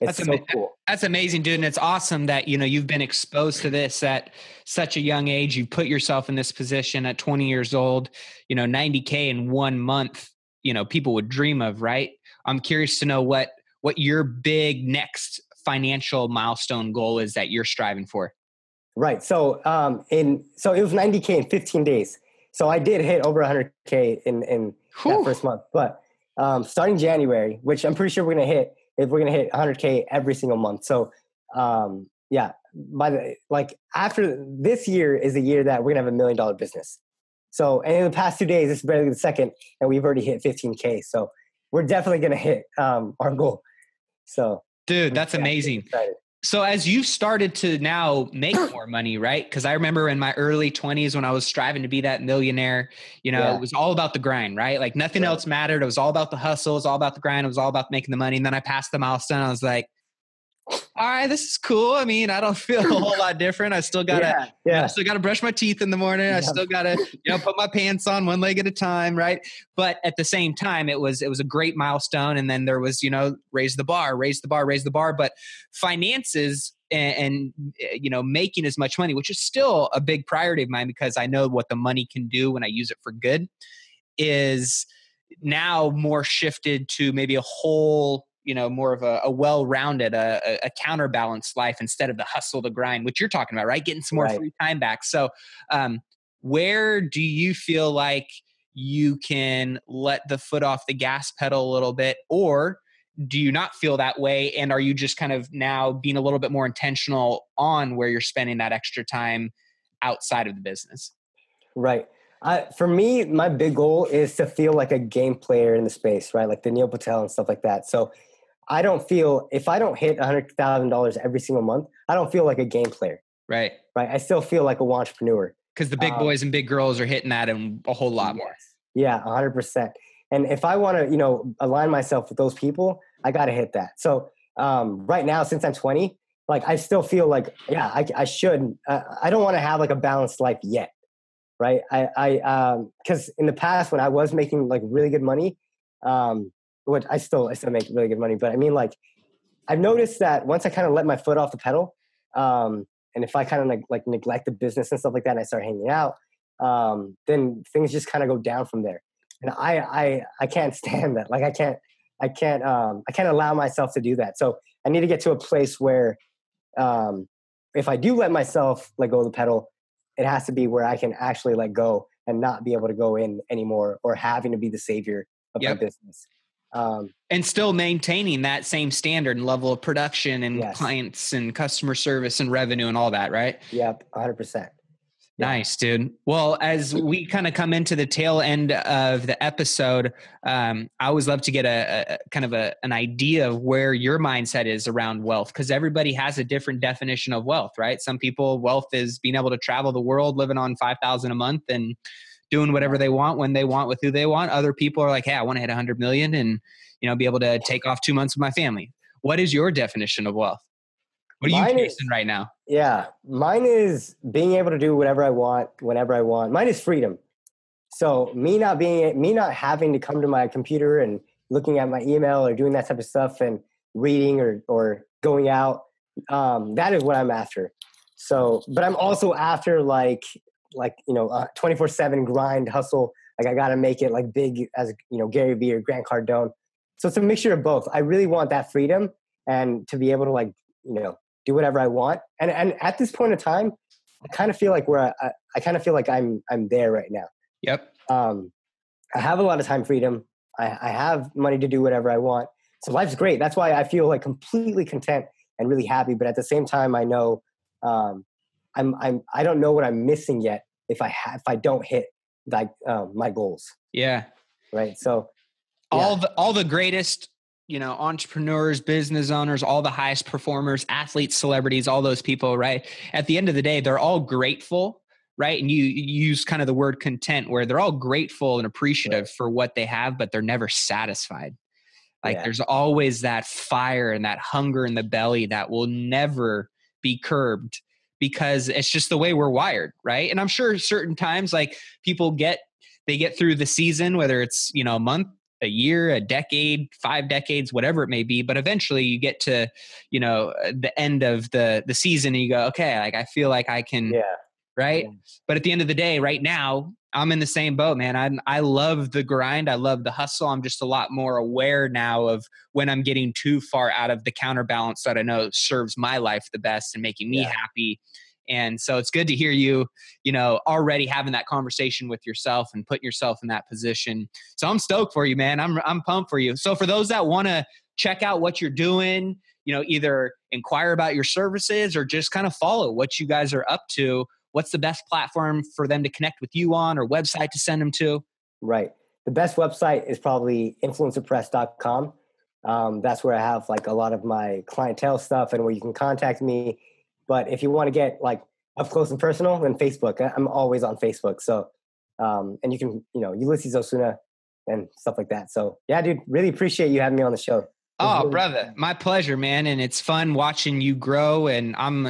It's so cool. That's amazing, dude. And it's awesome that, you've been exposed to this at such a young age. You put yourself in this position at 20 years old, 90K in 1 month, people would dream of, right? I'm curious to know what your big next financial milestone goal is that you're striving for. Right. So, so it was 90K in 15 days. So I did hit over 100K in that first month, but, starting January, which I'm pretty sure we're going to hit 100K every single month. So, after this year is a year that we're gonna have $1 million business. So, and in the past 2 days, this is barely the second, and we've already hit 15K. So we're definitely gonna hit our goal. So, dude, that's amazing. So as you started to now make more money, right? Because I remember in my early 20s when I was striving to be that millionaire, it was all about the grind, right? Like nothing else mattered. It was all about the hustle. It was all about the grind. It was all about making the money. And then I passed the milestone. I was like, all right, this is cool. I mean, I don't feel a whole lot different. I still gotta, still gotta brush my teeth in the morning. I still gotta, put my pants on one leg at a time, right? But at the same time, it was a great milestone. And then there was, raise the bar. But finances and making as much money, which is still a big priority of mine because I know what the money can do when I use it for good, is now more shifted to maybe a whole, more of a well-rounded, a counterbalanced life instead of the hustle, the grind, which you're talking about, right? Getting some more free time back. So where do you feel like you can let the foot off the gas pedal a little bit, or do you not feel that way? And are you just kind of now being a little bit more intentional on where you're spending that extra time outside of the business? Right. For me, my big goal is to feel like a game player in the space, right? Like the Neil Patel and stuff like that. So I don't feel, if I don't hit $100,000 every single month, I don't feel like a game player. Right. Right. I still feel like a entrepreneur. Because the big boys and big girls are hitting that and a whole lot more. Yeah, 100%. And if I want to, align myself with those people, I got to hit that. So right now, since I'm 20, like I still feel like, I should. I don't want to have like a balanced life yet. Right. Because in the past when I was making like really good money, which I still make really good money, but I mean, like, I've noticed that once I kind of let my foot off the pedal, and if I kind of like neglect the business and stuff like that, and I start hanging out, then things just kind of go down from there. And I can't stand that. Like I can't allow myself to do that. So I need to get to a place where, if I do let myself let go of the pedal, it has to be where I can actually let go and not be able to go in anymore or having to be the savior of my business. And still maintaining that same standard and level of production and clients and customer service and revenue and all that, right? Yep, 100%. Nice, dude. Well, as we kind of come into the tail end of the episode, I always love to get a kind of an idea of where your mindset is around wealth, because everybody has a different definition of wealth, right? Some people, wealth is being able to travel the world, living on $5,000 a month and doing whatever they want, when they want, with who they want. Other people are like, hey, I want to hit 100 million and, be able to take off 2 months with my family. What is your definition of wealth? What are you chasing right now? Yeah, mine is being able to do whatever I want, whenever I want. Mine is freedom. So me not having to come to my computer and looking at my email or doing that type of stuff and reading or going out, that is what I'm after. So, but I'm also after like 24/7 grind, hustle. Like I got to make it like big as, Gary Vee or Grant Cardone. So it's a mixture of both. I really want that freedom and to be able to do whatever I want. And at this point in time, I kind of feel like I'm there right now. Yep. I have a lot of time freedom. I have money to do whatever I want. So life's great. That's why I feel like completely content and really happy. But at the same time, I know I don't know what I'm missing yet if I don't hit my goals. Yeah. Right. So all the greatest, entrepreneurs, business owners, all the highest performers, athletes, celebrities, all those people, right? At the end of the day, they're all grateful, right? And you use kind of the word content, where they're all grateful and appreciative for what they have, but they're never satisfied. There's always that fire and that hunger in the belly that will never be curbed, because it's just the way we're wired, right? And I'm sure certain times, like people get through the season, whether it's, a month, a year, a decade, 5 decades, whatever it may be. But eventually you get to, the end of the season and you go, okay, I feel like I can, right? Yeah. But at the end of the day, right now, I'm in the same boat, man. I love the grind. I love the hustle. I'm just a lot more aware now of when I'm getting too far out of the counterbalance that I know serves my life the best and making me happy. And so it's good to hear you, already having that conversation with yourself and putting yourself in that position. So I'm stoked for you, man. I'm pumped for you. So for those that want to check out what you're doing, either inquire about your services or just kind of follow what you guys are up to, what's the best platform for them to connect with you on, or website to send them to? Right. The best website is probably influencerpress.com. That's where I have a lot of my clientele stuff and where you can contact me. But if you want to get up close and personal, then Facebook. I'm always on Facebook. So, and you can, Ulyses Osuna and stuff like that. So yeah, dude, really appreciate you having me on the show. Oh, brother, my pleasure, man. And it's fun watching you grow. And I'm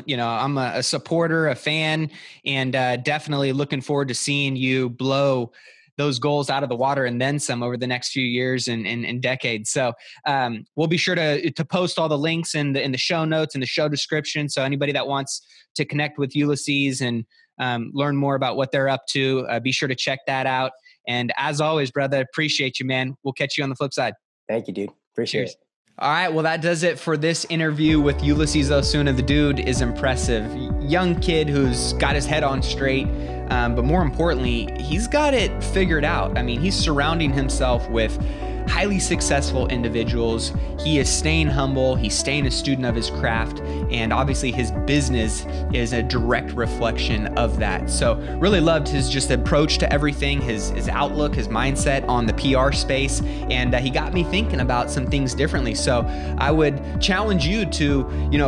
a supporter, a fan, and definitely looking forward to seeing you blow those goals out of the water and then some over the next few years and decades. So we'll be sure to post all the links in the show notes and the show description. So anybody that wants to connect with Ulyses and learn more about what they're up to, be sure to check that out. And as always, brother, appreciate you, man. We'll catch you on the flip side. Thank you, dude. Appreciate it. All right, well, that does it for this interview with Ulyses Osuna. The dude is impressive. Young kid who's got his head on straight, but more importantly, he's got it figured out. I mean, he's surrounding himself with highly successful individuals. He is staying humble. He's staying a student of his craft. And obviously his business is a direct reflection of that. So really loved his just approach to everything, his outlook, his mindset on the PR space. And he got me thinking about some things differently. So I would challenge you to,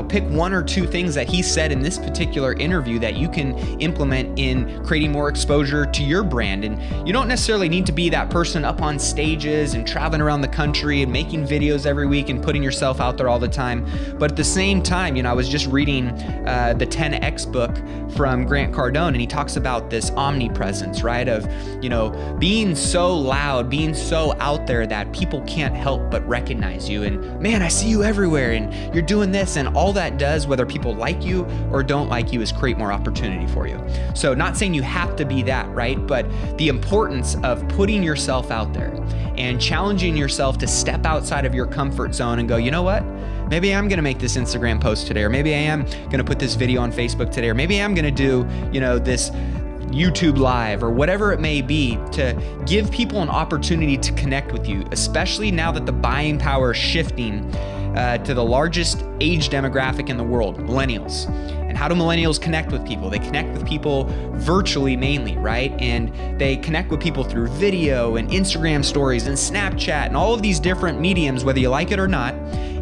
pick 1 or 2 things that he said in this particular interview that you can implement in creating more exposure to your brand. And you don't necessarily need to be that person up on stages and traveling around the country and making videos every week and putting yourself out there all the time. But at the same time, I was just reading the 10X book from Grant Cardone, and he talks about this omnipresence, right? Of, being so loud, being so out there that people can't help but recognize you. And man, I see you everywhere and you're doing this, and all that does, whether people like you or don't like you, is create more opportunity for you. So not saying you have to be that, right? But the importance of putting yourself out there and challenging yourself to step outside of your comfort zone and go, you know what? Maybe I'm going to make this Instagram post today, or maybe I am going to put this video on Facebook today, or maybe I'm going to do, this YouTube live or whatever it may be, to give people an opportunity to connect with you, especially now that the buying power is shifting to the largest age demographic in the world, millennials. And how do millennials connect with people? They connect with people virtually mainly, right? And they connect with people through video and Instagram stories and Snapchat and all of these different mediums, whether you like it or not.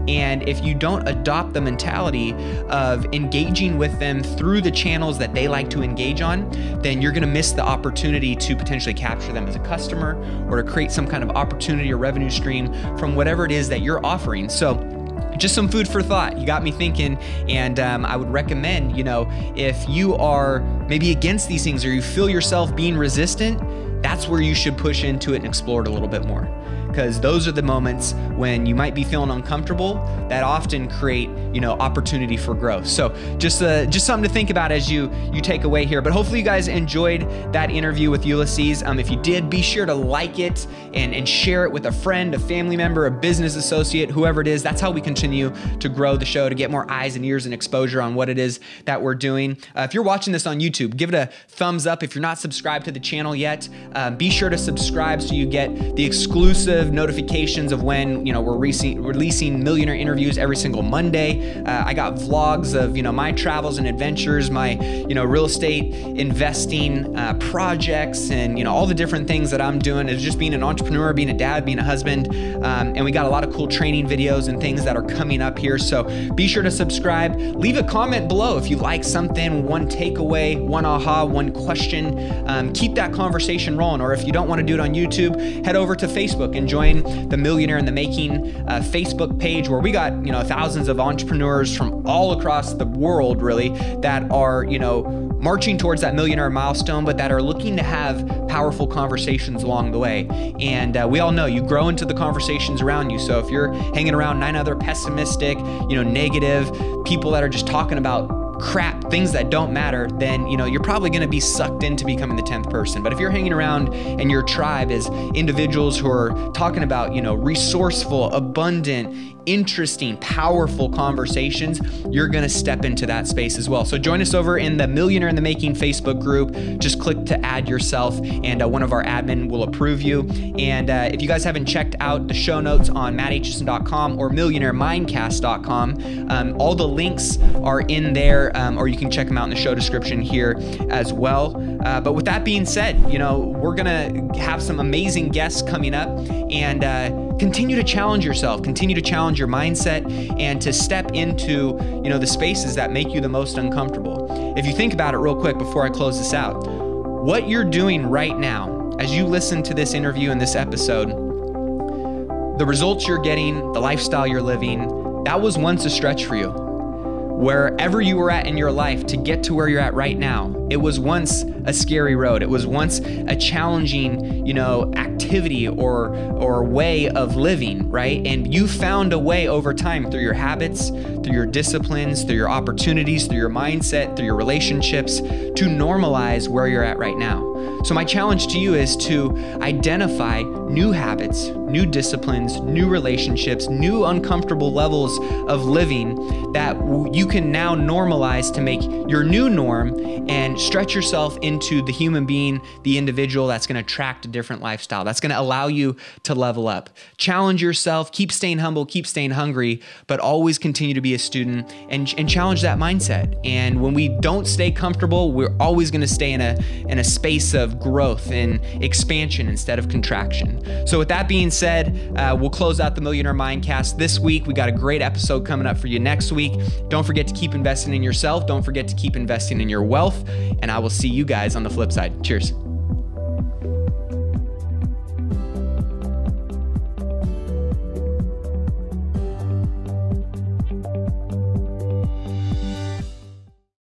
And if you don't adopt the mentality of engaging with them through the channels that they like to engage on, then you're going to miss the opportunity to potentially capture them as a customer or to create some kind of opportunity or revenue stream from whatever it is that you're offering. So just some food for thought. You got me thinking, and I would recommend, if you are maybe against these things or you feel yourself being resistant, that's where you should push into it and explore it a little bit more. Because those are the moments when you might be feeling uncomfortable that often create, opportunity for growth. So just something to think about as you take away here. But hopefully you guys enjoyed that interview with Ulysses. If you did, be sure to like it and share it with a friend, a family member, a business associate, whoever it is. That's how we continue to grow the show, to get more eyes and ears and exposure on what it is that we're doing. If you're watching this on YouTube, give it a thumbs up. If you're not subscribed to the channel yet, be sure to subscribe so you get the exclusive notifications of when we're releasing millionaire interviews every single Monday. I got vlogs of my travels and adventures, my real estate investing projects, and all the different things that I'm doing as just being an entrepreneur, being a dad, being a husband, and we got a lot of cool training videos and things that are coming up here. So be sure to subscribe. Leave a comment below if you like something, one takeaway, one aha, one question. Keep that conversation rolling. Or if you don't want to do it on YouTube, head over to Facebook and join the Millionaire in the Making Facebook page, where we got thousands of entrepreneurs from all across the world, really, that are marching towards that millionaire milestone, but that are looking to have powerful conversations along the way. And we all know you grow into the conversations around you. So if you're hanging around 9 other pessimistic, negative people that are just talking about crap, things that don't matter, then you're probably going to be sucked into becoming the 10th person. But if you're hanging around and your tribe is individuals who are talking about resourceful, abundant, interesting, powerful conversations, you're going to step into that space as well. So join us over in the Millionaire in the Making Facebook group. Just click to add yourself, and one of our admin will approve you. And if you guys haven't checked out the show notes on Aitchison.com or MillionaireMindcast.com, all the links are in there, or you can check them out in the show description here as well. But with that being said, we're going to have some amazing guests coming up, and continue to challenge yourself, continue to challenge your mindset, and to step into, the spaces that make you the most uncomfortable. If you think about it real quick before I close this out, what you're doing right now, as you listen to this interview and this episode, the results you're getting, the lifestyle you're living, that was once a stretch for you. Wherever you were at in your life to get to where you're at right now, it was once a scary road. It was once a challenging, activity or way of living, right? And you found a way over time through your habits, through your disciplines, through your opportunities, through your mindset, through your relationships, to normalize where you're at right now. So my challenge to you is to identify new habits, new disciplines, new relationships, new uncomfortable levels of living that you can now normalize to make your new norm, and stretch yourself into the human being, the individual that's going to attract a different lifestyle. That's going to allow you to level up. Challenge yourself, keep staying humble, keep staying hungry, but always continue to be a student and challenge that mindset. And when we don't stay comfortable, we're always going to stay in a space of growth and expansion instead of contraction. So with that being said, we'll close out the Millionaire Mindcast this week. We got a great episode coming up for you next week. Don't forget to keep investing in yourself. Don't forget to keep investing in your wealth. And I will see you guys on the flip side. Cheers.